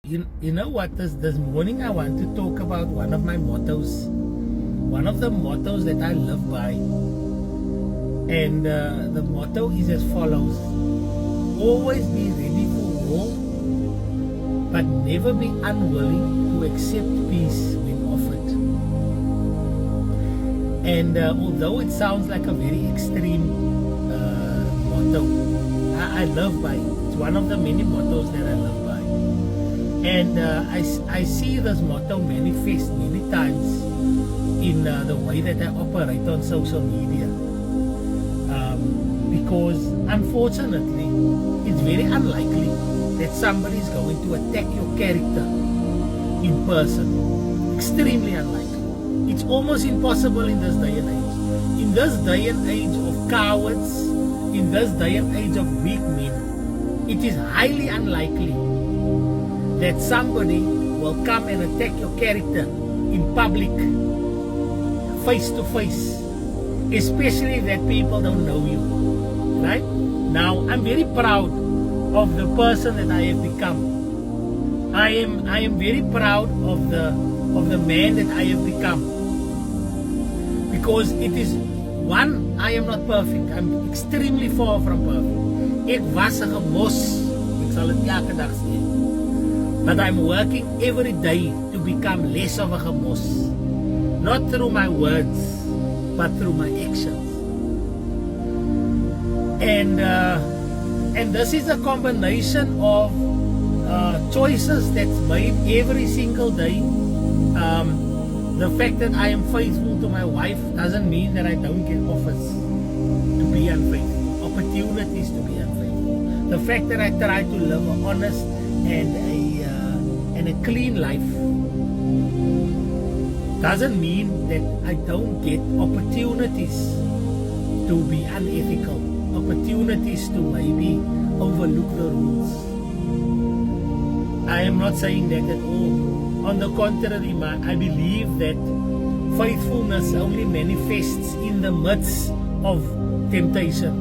You know what? This morning I want to talk about one of my mottos. One of the mottos that I live by. And the motto is as follows. Always be ready for war, but never be unwilling to accept peace when offered. And although it sounds like a very extreme motto, I live by it. It's one of the many mottos that I live by. And I see this motto manifest many times in the way that I operate on social media. Because unfortunately, it's very unlikely that somebody is going to attack your character in person. Extremely unlikely. It's almost impossible in this day and age. In this day and age of cowards, in this day and age of weak men, it is highly unlikely that somebody will come and attack your character in public, face to face, especially if that people don't know you. Right? Now, I'm very proud of the person that I have become. I am very proud of the man that I have become. Because it is, one, I am not perfect. I'm extremely far from perfect. Ek was 'n gemos. Ek sal dit elke dag sê. But I'm working every day to become less of a gemos. Not through my words, but through my actions. And this is a combination of choices that's made every single day. The fact that I am faithful to my wife doesn't mean that I don't get offers to be unfaithful, opportunities to be unfaithful. The fact that I try to live an honest and a clean life doesn't mean that I don't get opportunities to be unethical, opportunities to maybe overlook the rules. I am not saying that at all. On the contrary, I believe that faithfulness only manifests in the midst of temptation.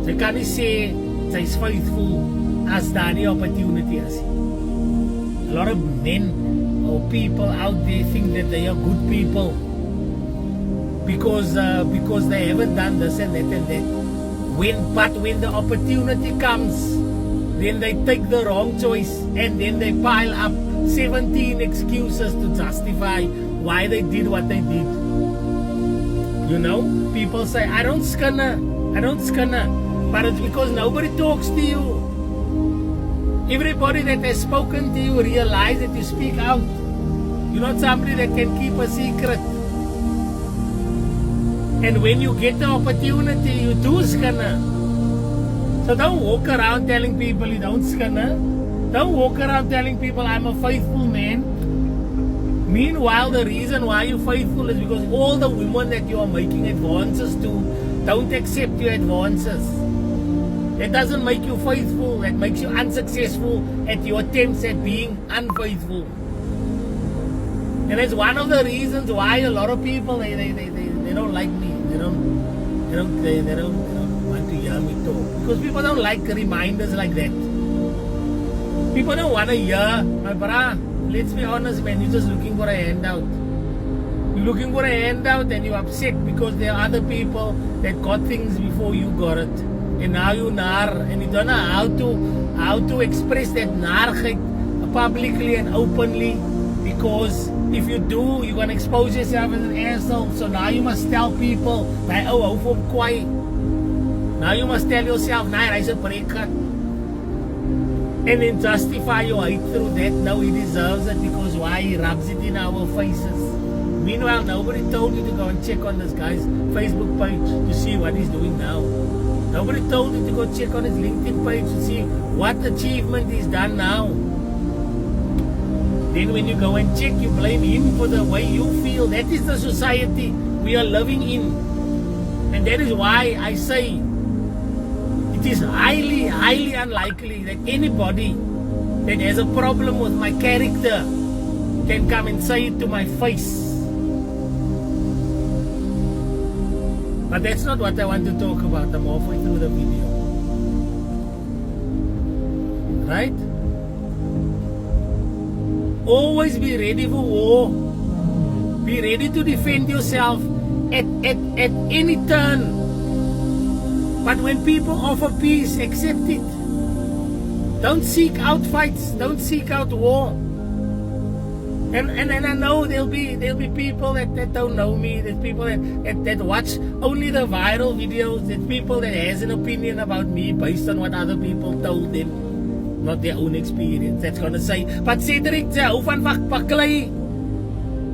Jy kan nie sê jy's faithful as daar nie opportunity is. A lot of men or people out there think that they are good people because they haven't done this and that and that. But when the opportunity comes, then they take the wrong choice and then they pile up 17 excuses to justify why they did what they did. You know, people say, I don't skinner, but it's because nobody talks to you. Everybody that has spoken to you realize that you speak out. You're not somebody that can keep a secret. And when you get the opportunity, you do skinner. So don't walk around telling people you don't skinner. Don't walk around telling people I'm a faithful man. Meanwhile, the reason why you're faithful is because all the women that you are making advances to don't accept your advances. That doesn't make you faithful. That makes you unsuccessful at your attempts at being unfaithful. And that's one of the reasons why a lot of people they don't like me. They don't want to hear me talk. Because people don't like reminders like that. People don't want to hear, my brah, let's be honest, man, you're just looking for a handout. You're looking for a handout and you're upset because there are other people that got things before you got it. And now you nar, and you don't know how to express that narigheid publicly and openly. Because if you do, you're going to expose yourself as an asshole. So now you must tell people, now you must tell yourself, he's a breaker. And then justify your hate through that. No, he deserves it because why? He rubs it in our faces. Meanwhile, nobody told you to go and check on this guy's Facebook page to see what he's doing now. Nobody told you to go check on his LinkedIn page to see what achievement he's done now. Then when you go and check, you blame him for the way you feel. That is the society we are living in. And that is why I say it is highly, highly unlikely that anybody that has a problem with my character can come and say it to my face. But that's not what I want to talk about. I'm halfway through the video. Right? Always be ready for war. Be ready to defend yourself at any turn. But when people offer peace, accept it. Don't seek out fights. Don't seek out war. And I know there'll be people that don't know me. There's people that watch only the viral videos. There's people that has an opinion about me based on what other people told them, not their own experience. That's gonna say, but Cedric, sy hou van baklei.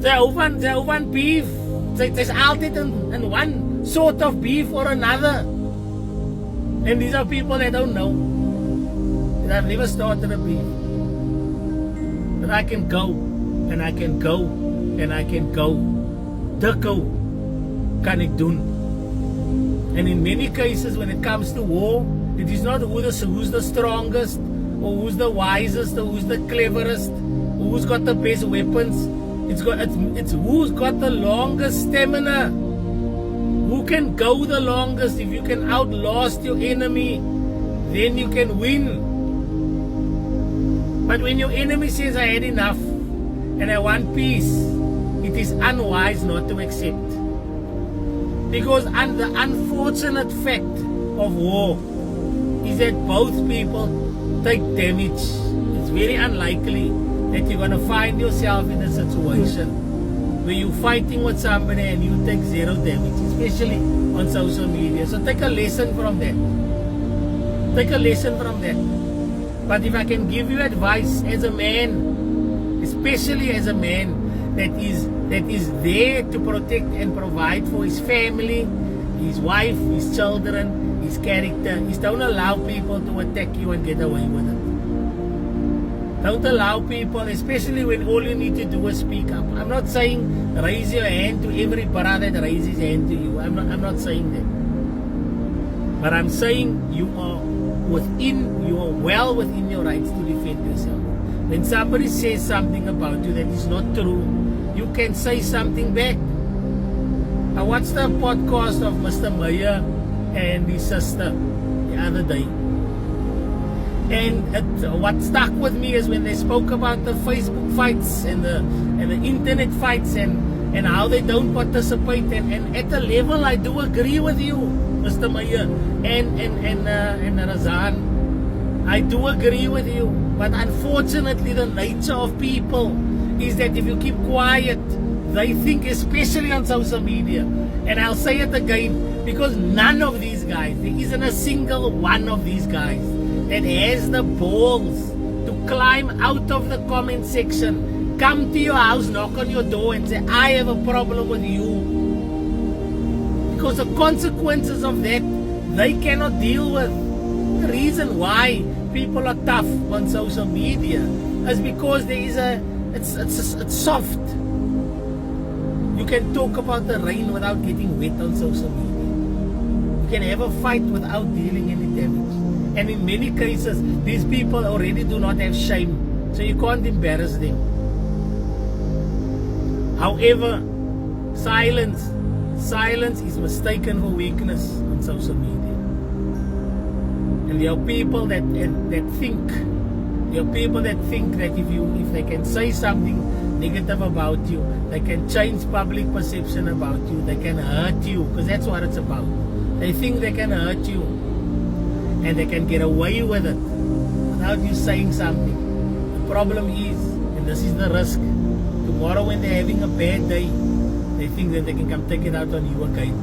Sy hou van beef. Sy's altyd in one sort of beef or another. And these are people that don't know. And I've never started a beef. But I can go, and I can go, and I can go. Dikkou kan ek doen. And in many cases, when it comes to war, it is not who's the strongest, or who's the wisest, or who's the cleverest, or who's got the best weapons. It's who's got the longest stamina. Who can go the longest? If you can outlast your enemy, then you can win. But when your enemy says, I had enough and I want peace, it is unwise not to accept. Because the unfortunate fact of war is that both people take damage. It's very unlikely that you're going to find yourself in a situation where you're fighting with somebody and you take zero damage, especially on social media. So take a lesson from that. Take a lesson from that. But if I can give you advice as a man, especially as a man that is there to protect and provide for his family, his wife, his children, his character, is don't allow people to attack you and get away with it. Don't allow people, especially when all you need to do is speak up. I'm not saying raise your hand to every brother that raises his hand to you. I'm not saying that. But I'm saying you are well within your rights to defend yourself. When somebody says something about you that is not true, you can say something back. I watched a podcast of Mr. Meyer and his sister the other day. And what stuck with me is when they spoke about the Facebook fights and the internet fights and how they don't participate. And at a level, I do agree with you, Mr. Meyer and Razan. I do agree with you. But unfortunately, the nature of people is that if you keep quiet, they think, especially on social media, and I'll say it again, because none of these guys, there isn't a single one of these guys that has the balls to climb out of the comment section, come to your house, knock on your door and say, I have a problem with you. Because the consequences of that, they cannot deal with. The reason why people are tough on social media is because there is it's soft. You can talk about the rain without getting wet on social media. You can have a fight without dealing any damage. And in many cases, these people already do not have shame, so you can't embarrass them. However, silence is mistaken for weakness on social media. And there are people that think that if they can say something negative about you, they can change public perception about you, they can hurt you, because that's what it's about. They think they can hurt you, and they can get away with it without you saying something. The problem is, and this is the risk, tomorrow when they're having a bad day, they think that they can come take it out on you again.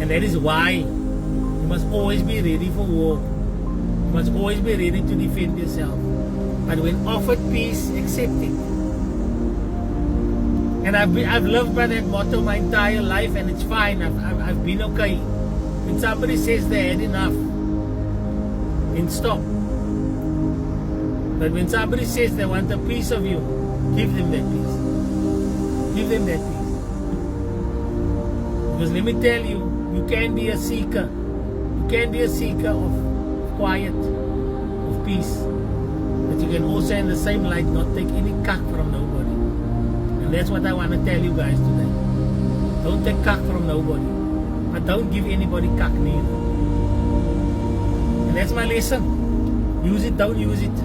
And that is why you must always be ready for war. You must always be ready to defend yourself. But when offered peace, accept it. And I've lived by that motto my entire life, and it's fine. I've been okay. When somebody says they had enough, then stop. But when somebody says they want a piece of you, give them that piece. Give them that piece. Because let me tell you, you can be a seeker. You can be a seeker of quiet, of peace. But you can also, in the same light, not take any cuck from nobody. And that's what I want to tell you guys today. Don't take cuck from nobody. But don't give anybody cuck neither. And that's my lesson. Use it, don't use it.